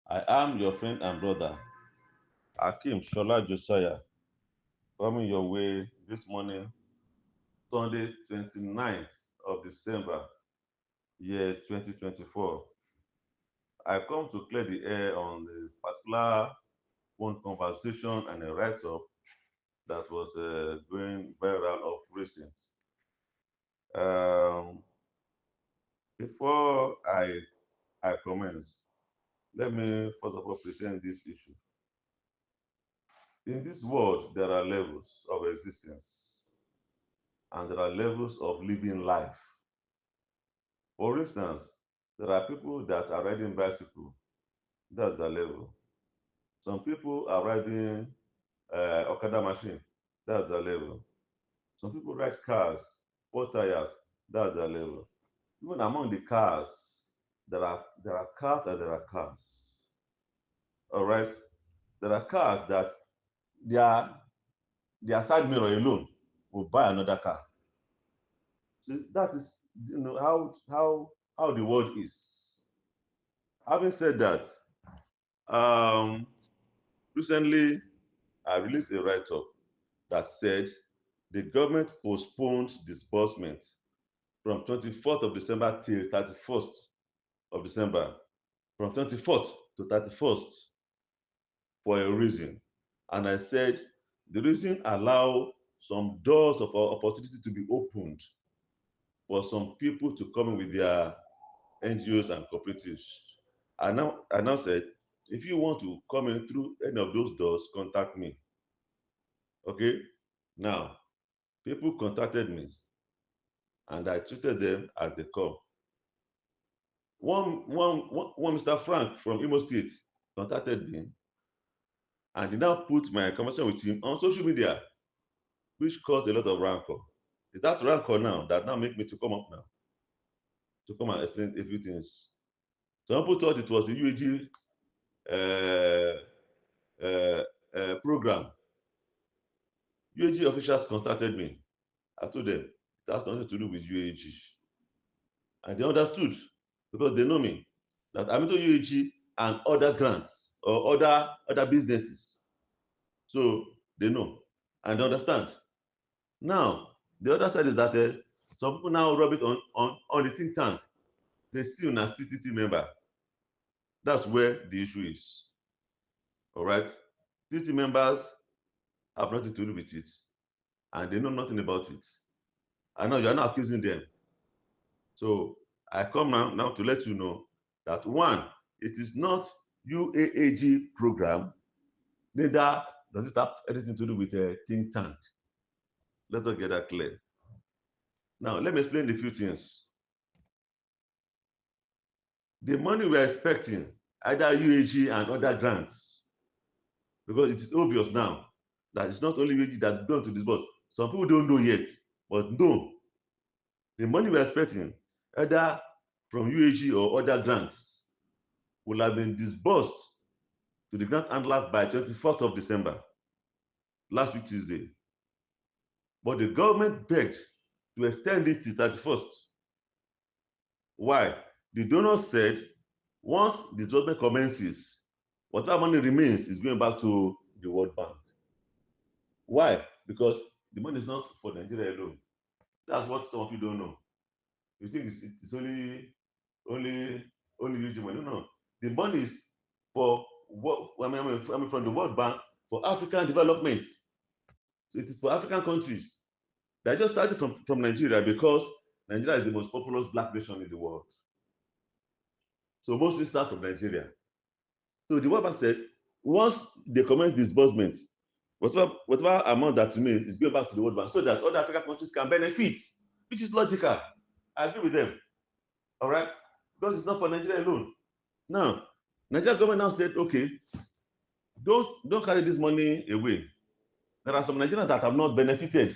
I am your friend and brother, Akim Shola Josiah, coming your way this morning, Sunday, 29th of December, year 2024. I come to clear the air on a particular phone conversation and a write-up that was going viral of recent. Um, before I commence, let me first of all present this issue. In this world, there are levels of existence and there are levels of living life. For instance, there are people that are riding bicycle. That's the level. Some people are riding Okada machine. That's the level. Some people ride cars, 4 tires. That's the level. Even among the cars, there are cars and there are cars. All right. There are cars that their their side mirror alone will buy another car. So that is how the world is. Having said that, um, recently I released a write-up that said the government postponed disbursement from 24th of December till 31st of December, from 24th to 31st for a reason. And I said the reason allow some doors of opportunity to be opened for some people to come in with their NGOs and cooperatives. I now said, if you want to come in through any of those doors, contact me. Okay? Now, people contacted me and I treated them as they come. One Mr. Frank from Imo State contacted me and he now put my conversation with him on social media, which caused a lot of rancor. It's that rancor now that now make me to come up now to come and explain everything. Some people thought it was the UAG program. UAG officials contacted me. I told them it has nothing to do with UAG. And they understood because they know me that I'm into UAG and other grants or other businesses. So they know and they understand. Now, the other side is that some people now rub it on the think tank. They see on a TTT member. That's where the issue is. All right. TTT members have nothing to do with it and they know nothing about it. And now you are not accusing them. So I come now to let you know that one, it is not UAAG program, neither does it have anything to do with a think tank. Let us get that clear. Now, let me explain a few things. The money we are expecting, either UAG and other grants, because it is obvious now that it's not only UAG that's going to disburse. Some people don't know yet, but no, the money we are expecting, either from UAG or other grants, will have been disbursed to the grant handlers by 24th of December, last week Tuesday. But the government begged to extend it to 31st. Why? The donor said once the disbursement commences, whatever money remains is going back to the World Bank. Why? Because the money is not for Nigeria alone. That's what some of you don't know. You think it's only only huge money. No, no. The money is for what I mean from the World Bank for African development. So it is for African countries. They just started from Nigeria because Nigeria is the most populous black nation in the world. So mostly start from Nigeria. So the World Bank said once they commence disbursement, whatever amount that remains is going back to the World Bank so that other African countries can benefit, which is logical. I agree with them. All right, because it's not for Nigeria alone. Now, Nigeria government now said, okay, don't carry this money away. There are some Nigerians that have not benefited.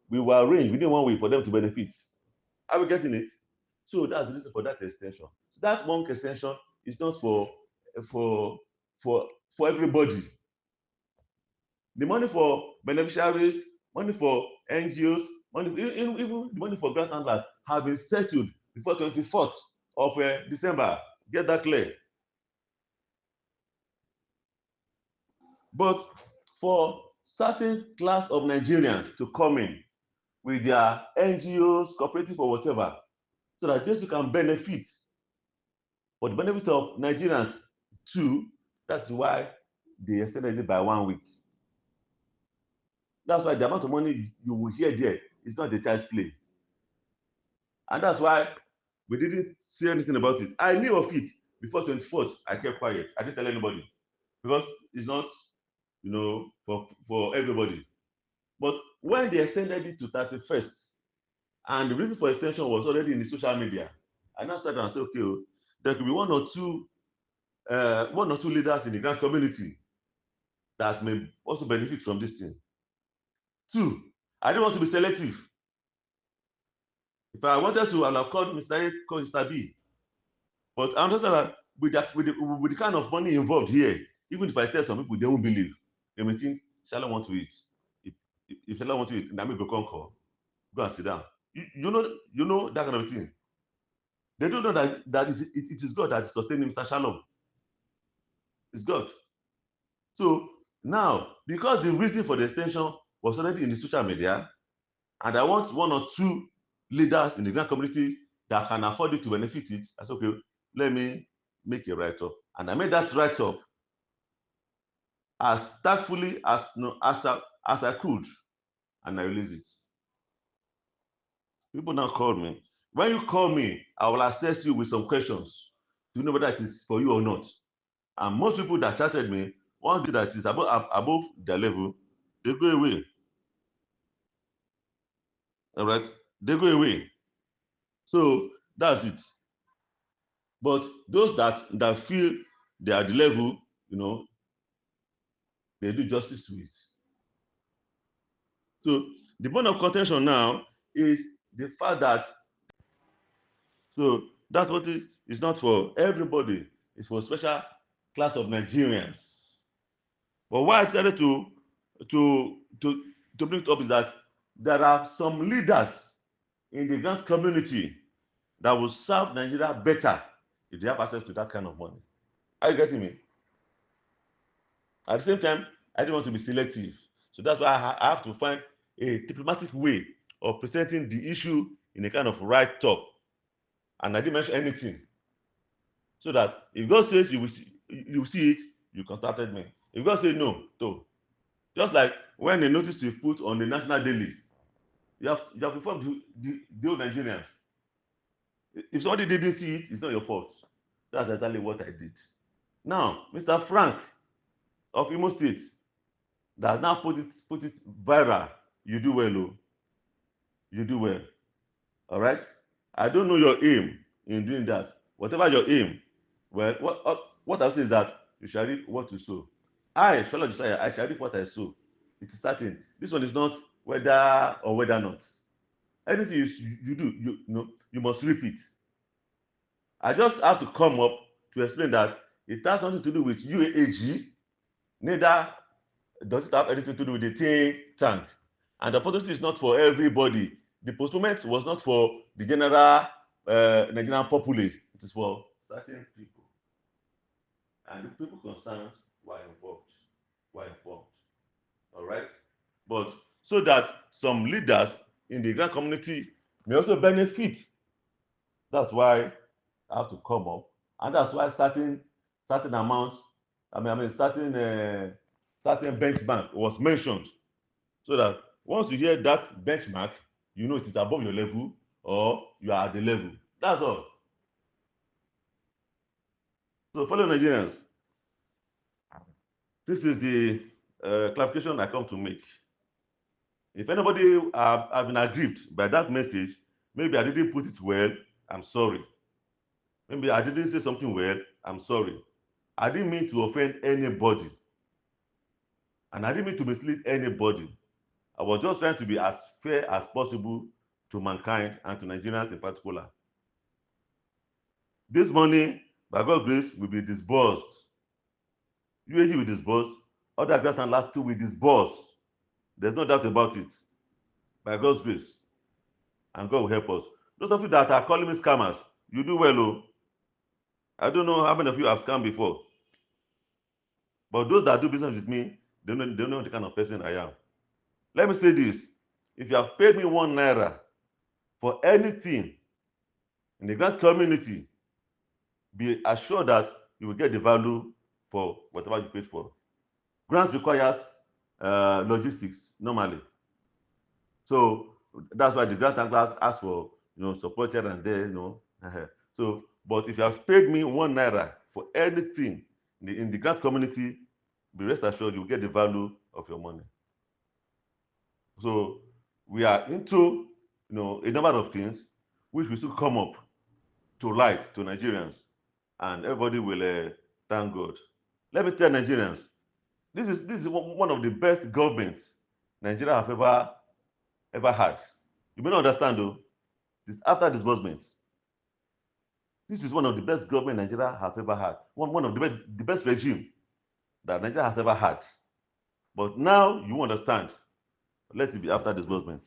We will arrange within 1 week for them to benefit. Are we getting it? So that's the reason for that extension. So that 1 week extension is not for for for everybody. The money for beneficiaries, money for NGOs, money even the money for grant handlers have been settled before 24th of December. Get that clear. But for certain class of Nigerians to come in with their NGOs, cooperative or whatever, so that those who can benefit for the benefit of Nigerians too, that's why they extended it by 1 week. That's why the amount of money you will hear there is not the child's play. And that's why we didn't say anything about it. I knew of it before 24th. I kept quiet. I didn't tell anybody because it's not, for everybody. But when they extended it to 31st, and the reason for extension was already in the social media, I now started and said, okay, there could be one or two leaders in the grand community that may also benefit from this thing. Two, I didn't want to be selective. If I wanted to, I would have called Mr. A, called Mr. B. But I understand that with the kind of money involved here, even if I tell some people, they won't believe. They may think, Shalom want to eat. If Shalom want to eat, Nami go conquer. Go and sit down. You know that kind of thing. They don't know that it is God that is sustaining Mr. Shalom. It's God. So now, because the reason for the extension was already in the social media, and I want one or two leaders in the grand community that can afford it to benefit it, I said, okay, let me make a write-up. And I made that write-up as tactfully as I could, and I released it. People now call me. When you call me, I will assess you with some questions to know whether it is for you or not. And most people that chatted me, one thing that is above their level, they go away. All right? They go away. So that's it. But those that feel they are the level, they do justice to it. So the point of contention now is the fact that, so that's what it is not for everybody. It's for a special class of Nigerians. But why I decided to bring it up is that there are some leaders in the grant community that will serve Nigeria better if they have access to that kind of money. Are you getting me? At the same time, I didn't want to be selective. So that's why I have to find a diplomatic way of presenting the issue in a kind of right talk. And I didn't mention anything. So that if God says you see it, you contacted me. If God says no, just like when a notice is put on the national daily, you have to inform the old Nigerians. If somebody didn't see it, it's not your fault. That's exactly what I did. Now, Mr. Frank of Imo State, that now put it viral. You do well, oh. You do well. All right? I don't know your aim in doing that. Whatever your aim, well, what I say is that you shall reap what you sow. I shall reap what I sow. It is certain. This one is not whether or whether not. Anything you do, you must reap it. I just have to come up to explain that it has nothing to do with UAG, neither does it have anything to do with the think tank. And the opportunity is not for everybody. The postponement was not for the general Nigerian populace. It is for certain people. And the people concerned were involved, were informed. All right? But so that some leaders in the grand community may also benefit. That's why I have to come up. And that's why certain amounts, certain benchmark was mentioned. So that once you hear that benchmark, you know it is above your level or you are at the level. That's all. So fellow Nigerians, this is the clarification I come to make. If anybody have been aggrieved by that message, maybe I didn't put it well, I'm sorry. Maybe I didn't say something well, I'm sorry. I didn't mean to offend anybody. And I didn't mean to mislead anybody. I was just trying to be as fair as possible to mankind and to Nigerians in particular. This money, by God's grace, will be disbursed. UAG will disburse, other grant and last two will disburse. There's no doubt about it. By God's grace. And God will help us. Those of you that are calling me scammers, you do well, oh. I don't know how many of you have scammed before. But those that do business with me, They know the kind of person I am. Let me say this: if you have paid me 1 naira for anything in the grant community, be assured that you will get the value for whatever you paid for. Grant requires logistics normally, so that's why the grant anglers ask for support here and there, So, but if you have paid me 1 naira for anything in the grant community, be rest assured you will get the value of your money. So we are into a number of things which will still come up to light to Nigerians, and everybody will thank God. Let me tell Nigerians, this is one of the best governments Nigeria have ever had. You may not understand though. This after disbursement. This is one of the best government Nigeria have ever had. One of the best regime that Nigeria has ever had. But now you understand. Let it be after disbursement.